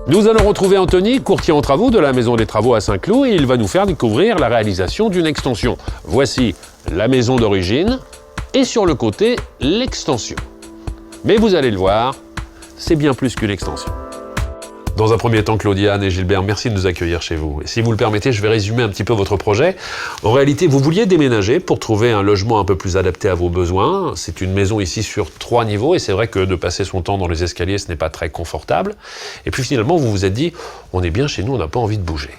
Nous allons retrouver Anthony, courtier en travaux de la Maison des Travaux à Saint-Cloud, et il va nous faire découvrir la réalisation d'une extension. Voici la maison d'origine et sur le côté, l'extension. Mais vous allez le voir, c'est bien plus qu'une extension. Dans un premier temps, Claudiane et Gilbert, merci de nous accueillir chez vous. Et si vous le permettez, je vais résumer un petit peu votre projet. En réalité, vous vouliez déménager pour trouver un logement un peu plus adapté à vos besoins. C'est une maison ici sur 3 niveaux et c'est vrai que de passer son temps dans les escaliers, ce n'est pas très confortable. Et puis finalement, vous vous êtes dit, on est bien chez nous, on n'a pas envie de bouger.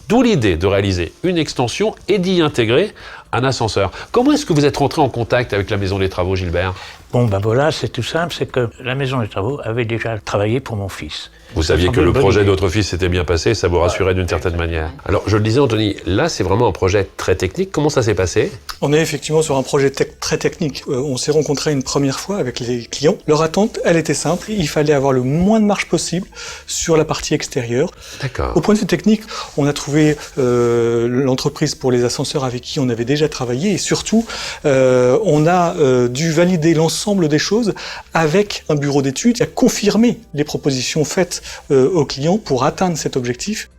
D'où l'idée de réaliser une extension et d'y intégrer un ascenseur. Comment est-ce que vous êtes rentré en contact avec la Maison des Travaux, Gilbert? Bon, ben voilà, c'est tout simple, c'est que la Maison des Travaux avait déjà travaillé pour mon fils. Vous saviez que le projet de votre fils s'était bien passé, ça vous rassurait d'une certaine manière. Alors, je le disais, Anthony, là, c'est vraiment un projet très technique. Comment ça s'est passé? On est effectivement sur un projet très technique. On s'est rencontrés une première fois avec les clients. Leur attente, elle était simple. Il fallait avoir le moins de marge possible sur la partie extérieure. D'accord. Au point de vue technique, on a trouvé l'entreprise pour les ascenseurs avec qui on avait déjà travaillé. Et surtout, on a dû valider l'ensemble des choses avec un bureau d'études qui a confirmé les propositions faites aux clients pour atteindre cet objectif.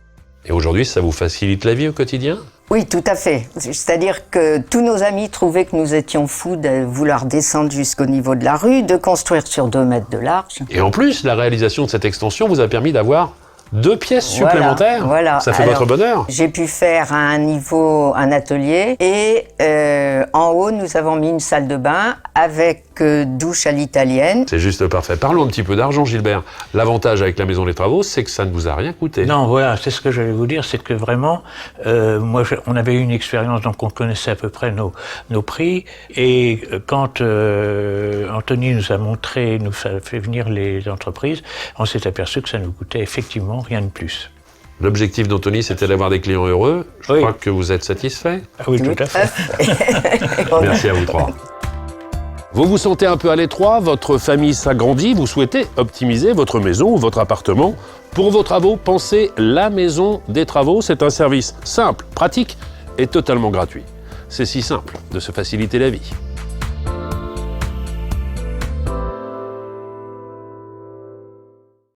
Et aujourd'hui, ça vous facilite la vie au quotidien? Oui, tout à fait. C'est-à-dire que tous nos amis trouvaient que nous étions fous de vouloir descendre jusqu'au niveau de la rue, de construire sur 2 mètres de large. Et en plus, la réalisation de cette extension vous a permis d'avoir 2 pièces supplémentaires. Voilà. Ça fait votre bonheur. J'ai pu faire à un niveau un atelier et en haut, nous avons mis une salle de bain avec douche à l'italienne. C'est juste parfait. Parlons un petit peu d'argent, Gilbert. L'avantage avec la Maison des Travaux, c'est que ça ne vous a rien coûté. Non, voilà, c'est ce que j'allais vous dire, c'est que vraiment, on avait eu une expérience, donc on connaissait à peu près nos prix. Et quand Anthony nous a montré, nous a fait venir les entreprises, on s'est aperçu que ça nous coûtait effectivement rien de plus. L'objectif d'Anthony, c'était d'avoir des clients heureux. Je crois que vous êtes satisfait. Ah oui, tout à fait. Merci à vous 3. Vous vous sentez un peu à l'étroit, votre famille s'agrandit, vous souhaitez optimiser votre maison ou votre appartement. Pour vos travaux, pensez la Maison des Travaux. C'est un service simple, pratique et totalement gratuit. C'est si simple de se faciliter la vie.